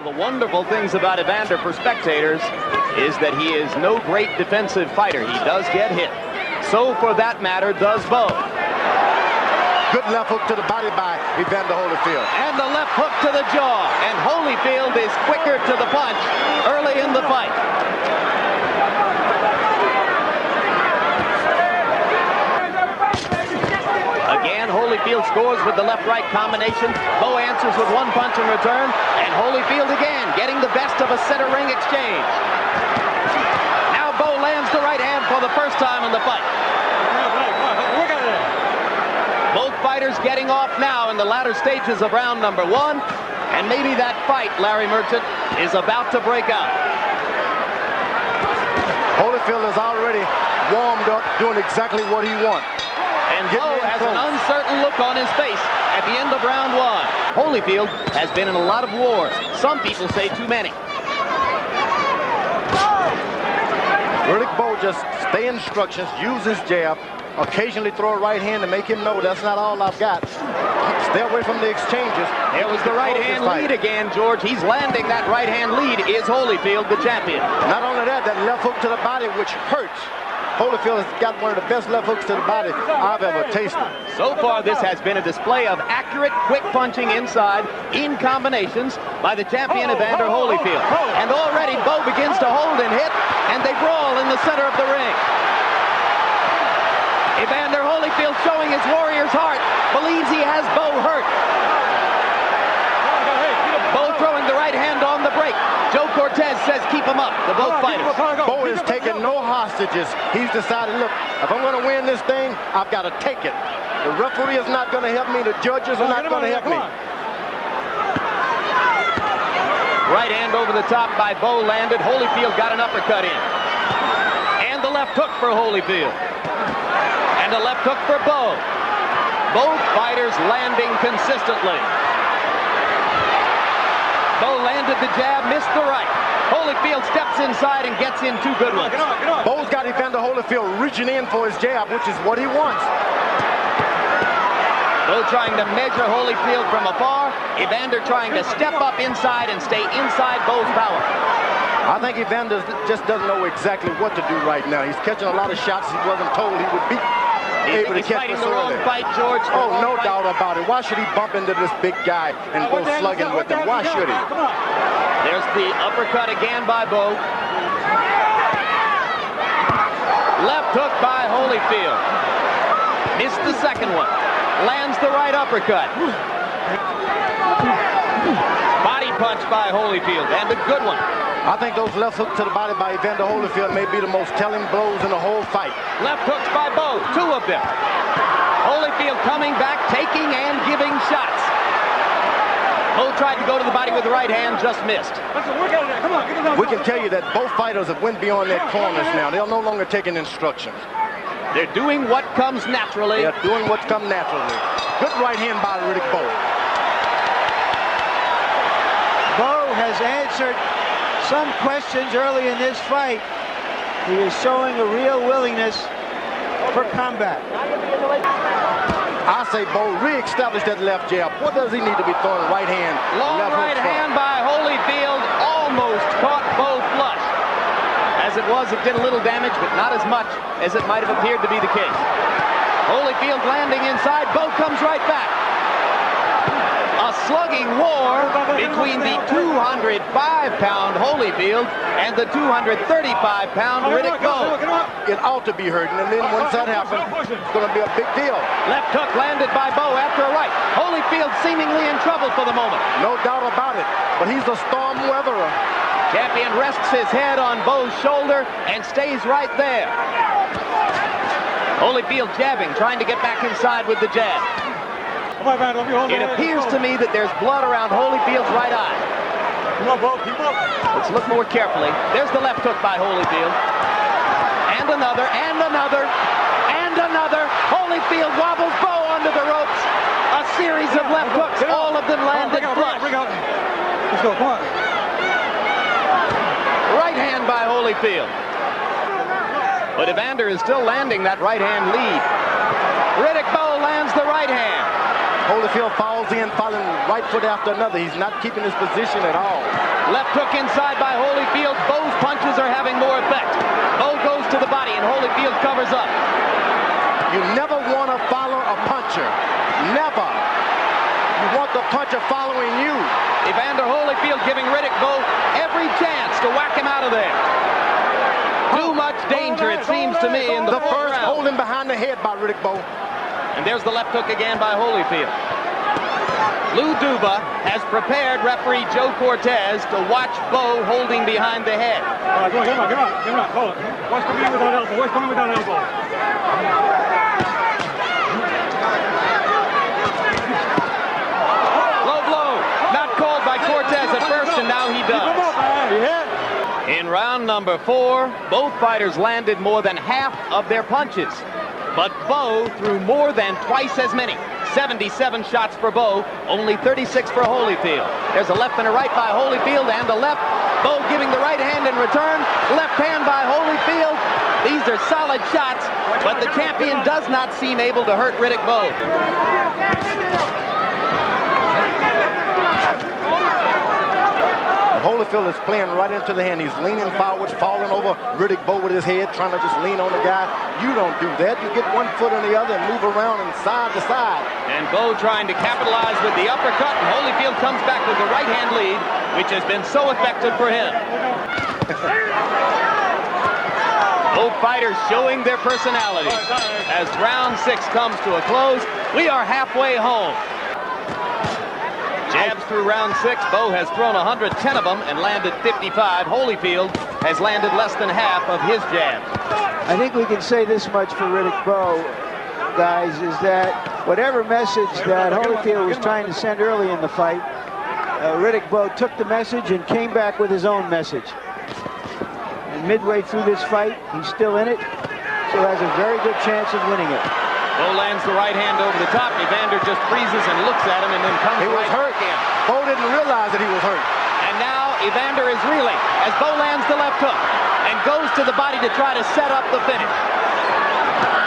One of the wonderful things about Evander for spectators is that he is no great defensive fighter. He does get hit. So for that matter does Bowe. Good left hook to the body by Evander Holyfield. And the left hook to the jaw. And Holyfield is quicker to the punch early in the fight. Again, Holyfield scores with the left-right combination. Bowe answers with one punch in return. And Holyfield again getting the best of a center ring exchange. Now Bowe lands the right hand for the first time in the fight. Both fighters getting off now in the latter stages of round number one. And maybe that fight, Larry Merchant, is about to break out. Holyfield is already warmed up, doing exactly what he wants. And Bowe has an uncertain look on his face at the end of round one. Holyfield has been in a lot of wars. Some people say too many. Riddick Bowe just stay instructions, use his jab, occasionally throw a right hand to make him know that's not all I've got. Stay away from the exchanges. There was the right hand lead again, George. He's landing that right hand lead. Is Holyfield the champion? Not only that, that left hook to the body, which hurts. Holyfield has got one of the best left hooks to the body I've ever tasted. So far, this has been a display of accurate, quick punching inside in combinations by the champion Evander Holyfield. And already Bowe begins to hold and hit, and they brawl in the center of the ring. Evander Holyfield showing his warrior's heart, believes he has Bowe hurt. Bowe throwing the right hand on the break. Joe Cortez says keep him up, the both fighters. Bowe is taking no hostages. He's decided, look, if I'm going to win this thing, I've got to take it. The referee is not going to help me. The judges are not going to help me. Right hand over the top by Bowe landed. Holyfield got an uppercut in. And the left hook for Holyfield. And a left hook for Bowe. Both fighters landing consistently. Bowe landed the jab, missed the right. Holyfield steps inside and gets in two good ones. Bowe's got Evander Holyfield reaching in for his jab, which is what he wants. Bowe trying to measure Holyfield from afar. Evander trying to step up inside and stay inside Bowe's power. I think Evander just doesn't know exactly what to do right now. He's catching a lot of shots he wasn't told he would be able to catch fighting the wrong fight, George. Oh, no doubt about it. Why should he bump into this big guy and go slugging with him? Why should he? There's the uppercut again by Bowe. Left hook by Holyfield. Missed the second one. Lands the right uppercut. Body punch by Holyfield, and a good one. I think those left hooks to the body by Evander Holyfield may be the most telling blows in the whole fight. Left hooks by Bowe, two of them. Holyfield coming back, taking and giving shots. Bowe tried to go to the body with the right hand, just missed. We can tell you that both fighters have went beyond their corners now. They're no longer taking instructions. They're doing what comes naturally. They're doing what's come naturally. Good right hand by Riddick Bowe. Bowe has answered some questions early in this fight. He is showing a real willingness for combat. I say Bowe re-establish that left jab. What does he need to be throwing? Right hand. Long right hand by Holyfield. Almost caught Bowe flush. As it was, it did a little damage, but not as much as it might have appeared to be the case. Holyfield landing inside. Bowe comes right back. A slugging war between the 205-pound Holyfield and the 235-pound Riddick Bowe. It ought to be hurting, and then once that happens, it's going to be a big deal. Left hook landed by Bowe after a right. Holyfield seemingly in trouble for the moment. No doubt about it, but he's a storm weatherer. Champion rests his head on Bowe's shoulder and stays right there. Holyfield jabbing, trying to get back inside with the jab. It appears to me that there's blood around Holyfield's right eye. Let's look more carefully. There's the left hook by Holyfield. And another, and another, and another. Holyfield wobbles Bowe onto the ropes. A series of left hooks, all of them landed flush. Let's go, come on. Right hand by Holyfield. But Evander is still landing that right hand lead. Riddick Bowe lands the right hand. Holyfield falls in, following right foot after another. He's not keeping his position at all. Left hook inside by Holyfield. Bowe's punches are having more effect. Bowe goes to the body and Holyfield covers up. You never want to follow a puncher. Never. You want the puncher following you. Evander Holyfield giving Riddick Bowe every chance to whack him out of there. Too much danger, it seems to me, in the first round. holding behind the head by Riddick Bowe. And there's the left hook again by Holyfield. Lou Duba has prepared referee Joe Cortez to watch Bowe holding behind the head. All right, come on. Hold it. Watch coming in with that elbow. Watch coming with that elbow. Low blow. Not called by Cortez at first, and now he does. In round number 4, both fighters landed more than half of their punches. But Bowe threw more than twice as many. 77 shots for Bowe, only 36 for Holyfield. There's a left and a right by Holyfield and a left. Bowe giving the right hand in return. Left hand by Holyfield. These are solid shots, but the champion does not seem able to hurt Riddick Bowe. Holyfield is playing right into the hand. He's leaning forward, falling over Riddick Bowe with his head, trying to just lean on the guy. You don't do that. You get one foot on the other and move around and side to side. And Bowe trying to capitalize with the uppercut, and Holyfield comes back with the right hand lead, which has been so effective for him. Both fighters showing their personalities. As round 6 comes to a close, we are halfway home. Jabs through round 6. Bowe has thrown 110 of them and landed 55. Holyfield has landed less than half of his jabs. I think we can say this much for Riddick Bowe, guys, is that whatever message that Holyfield was trying to send early in the fight, Riddick Bowe took the message and came back with his own message. And midway through this fight, he's still in it, so has a very good chance of winning it. Bowe lands the right hand over the top. Evander just freezes and looks at him and then comes right hurt again. Bowe didn't realize that he was hurt. And now Evander is reeling as Bowe lands the left hook and goes to the body to try to set up the finish.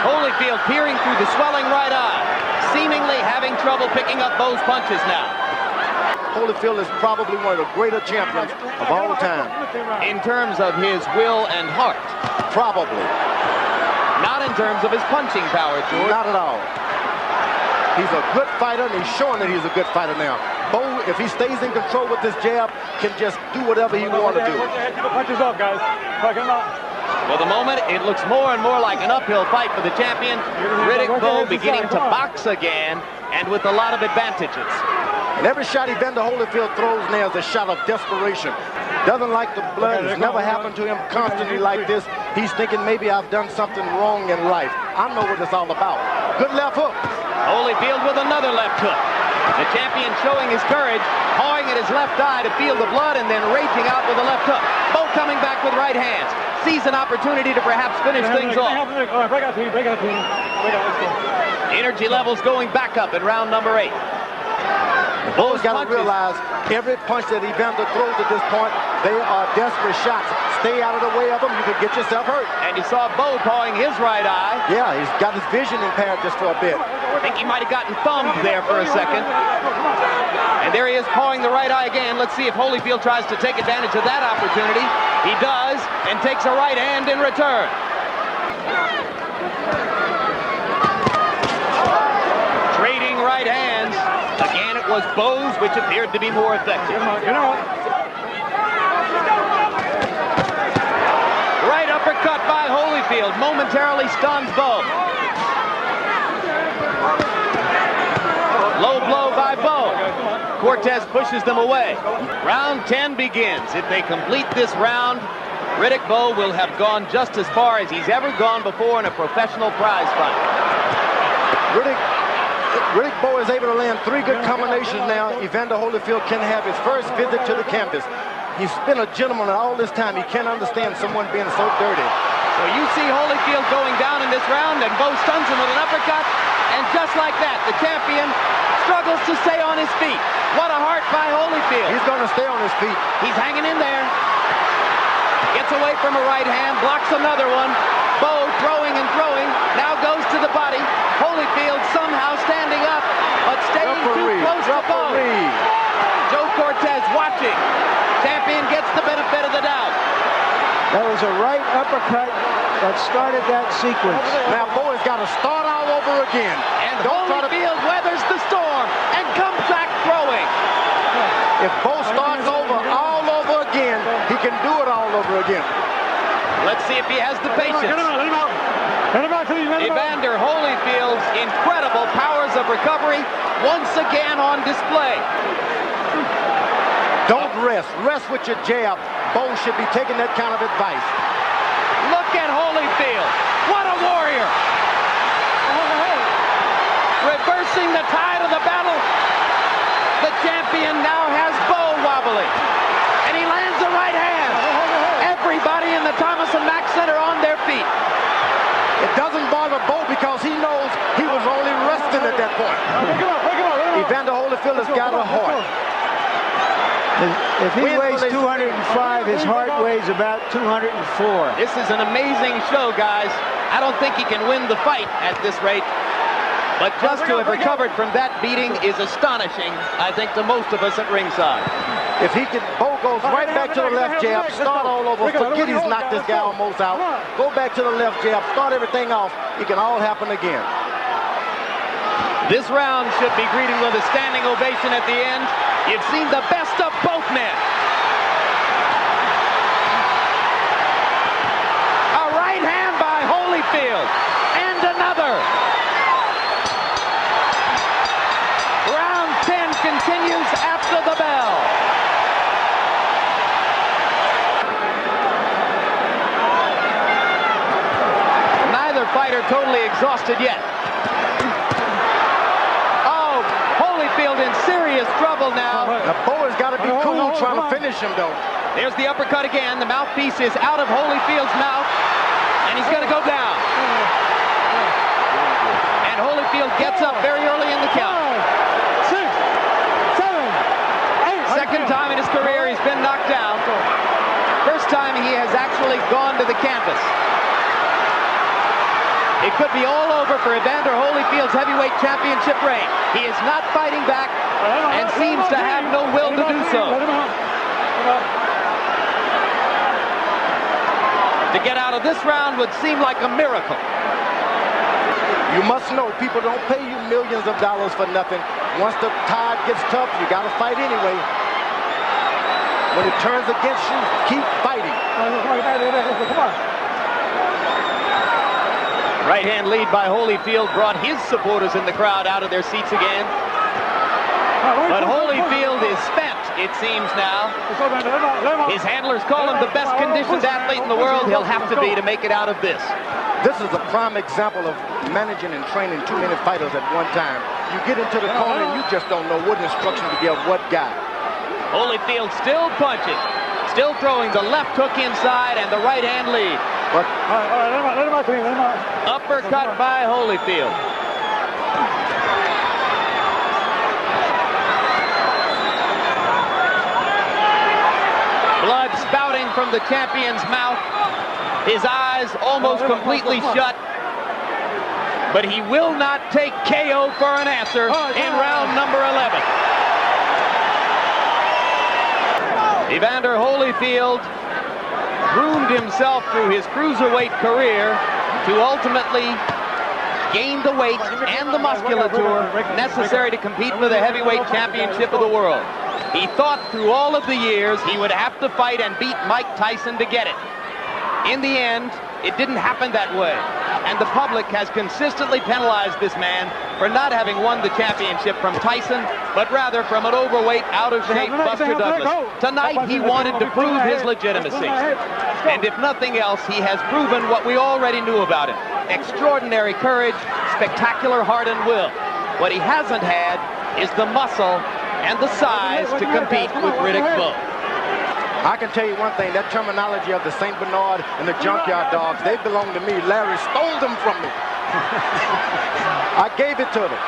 Holyfield peering through the swelling right eye, seemingly having trouble picking up Bowe's punches now. Holyfield is probably one of the greater champions of all time. In terms of his will and heart. Probably. Not in terms of his punching power, George. Not at all. He's a good fighter, and he's showing that he's a good fighter now. Bowe, if he stays in control with this jab, can just do whatever he wants to do. Keep the punches off, guys. For the moment, it looks more and more like an uphill fight for the champion. Riddick Bowe beginning to box again, and with a lot of advantages. And every shot Evander Holyfield throws now is a shot of desperation. Doesn't like the blood. It's never happened to him constantly like this. He's thinking maybe I've done something wrong in life. I know what it's all about. Good left hook. Holyfield with another left hook. The champion showing his courage, pawing at his left eye to feel the blood and then raging out with a left hook. Both coming back with right hands. Sees an opportunity to perhaps finish things off. Energy levels going back up in round number 8. Bowe's got to realize every punch that Evander throws at this point, they are desperate shots. Stay out of the way of them, you could get yourself hurt. And you saw Bowe pawing his right eye. Yeah, he's got his vision impaired just for a bit. I think he might have gotten thumbed there for a second. And there he is pawing the right eye again. Let's see if Holyfield tries to take advantage of that opportunity. He does, and takes a right hand in return. Trading right hands. Again, it was Bowe's, which appeared to be more effective. Right uppercut by Holyfield momentarily stuns Bowe. Low blow by Bowe. Cortez pushes them away. Round 10 begins. If they complete this round, Riddick Bowe will have gone just as far as he's ever gone before in a professional prize fight. Riddick Bowe is able to land 3 good combinations now. Evander Holyfield can have his first visit to the campus. He's been a gentleman all this time. He can't understand someone being so dirty. So you see Holyfield going down in this round, and Bowe stuns him with an uppercut. And just like that, the champion struggles to stay on his feet. What a heart by Holyfield. He's going to stay on his feet. He's hanging in there. Gets away from a right hand, blocks another one. Bowe throwing and throwing, now goes to the body. Holyfield somehow standing up, but staying too close to Bowe. Joe Cortez watching. Champion gets the benefit of the doubt. That was a right uppercut that started that sequence. Now Bowe has got to start all over again. And Holyfield weathers the storm and comes back throwing. If Bowe starts over all over again, he can do it all over again. Let's see if he has the patience. Let him out. Let him out, please. Let him out. Evander Holyfield's incredible powers of recovery once again on display. Don't rest. Rest with your jab. Bowe should be taking that kind of advice. Look at Holyfield. What a warrior. Reversing the tide of the battle. The champion now has Bowe wobbling. And he lands a right hand. Everybody in the Thomas & Mack Center on their feet. It doesn't bother Bowe because he knows he was only resting at that point. Evander Holyfield has got a heart. If he weighs 205, his heart weighs about 204. This is an amazing show, guys. I don't think he can win the fight at this rate. But just to have recovered from that beating is astonishing, I think, to most of us at ringside. If he can, Bowe goes right back to the left jab, start all over, forget he's knocked this guy almost out. Go back to the left jab, start everything off. It can all happen again. This round should be greeted with a standing ovation at the end. You've seen the best of both men. A right hand by Holyfield, and another. Round 10 continues after the bell. Neither fighter totally exhausted yet. Oh, Holyfield in serious trouble now. Now Bowe has got to be cool trying to finish him, though. There's the uppercut again. The mouthpiece is out of Holyfield's mouth, and he's going to go down. And Holyfield gets up very early in the count. 6, 7, 8. Second time in his career he's been knocked down. First time he has actually gone to the canvas. It could be all over for Evander Holyfield's heavyweight championship reign. He is not fighting back and seems to have no will to do so. To get out of this round would seem like a miracle. You must know people don't pay you millions of dollars for nothing. Once the tide gets tough, you got to fight anyway. When it turns against you, keep fighting. Come on. Right hand lead by Holyfield brought his supporters in the crowd out of their seats again. But Holyfield is spent, it seems now. His handlers call him the best conditioned athlete in the world. He'll have to be to make it out of this. This is a prime example of managing and training too many fighters at one time. You get into the corner and you just don't know what instruction to give what guy. Holyfield still punching, still throwing the left hook inside and the right hand lead. But Let him out. Uppercut by Holyfield. Blood spouting from the champion's mouth. His eyes almost completely shut. But he will not take KO for an answer in round number 11. Evander Holyfield groomed himself through his cruiserweight career to ultimately gain the weight and the musculature necessary to compete for the heavyweight championship of the world. He thought through all of the years he would have to fight and beat Mike Tyson to get it. In the end, it didn't happen that way. And the public has consistently penalized this man for not having won the championship from Tyson, but rather from an overweight, out-of-shape Buster Douglas. Tonight, he wanted to prove his legitimacy. And if nothing else, he has proven what we already knew about him. Extraordinary courage, spectacular heart and will. What he hasn't had is the muscle and the size to compete with Riddick Bowe. I can tell you one thing, that terminology of the St. Bernard and the Junkyard Dogs, they belong to me. Larry stole them from me. I gave it to them.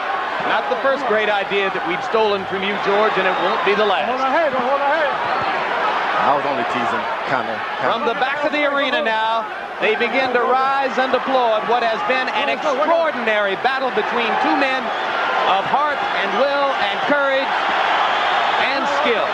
Not the first great idea that we've stolen from you, George, and it won't be the last. Hold her head. I was only teasing, kind of. From the back of the arena now, they begin to rise and applaud what has been an extraordinary battle between two men of heart and will and courage and skill.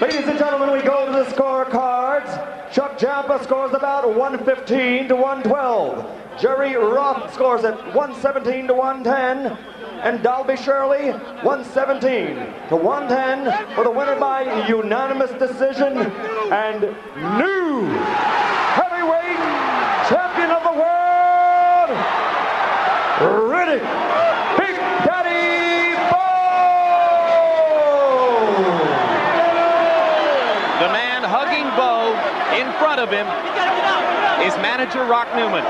Ladies and gentlemen, we go to the scorecards. Chuck Jampa scores about 115 to 112. Jerry Roth scores at 117 to 110. And Dalby Shirley, 117 to 110 for the winner by unanimous decision and new heavyweight champion of the world, Riddick Big Daddy Bowe! The man hugging Bowe in front of him is manager Rock Newman.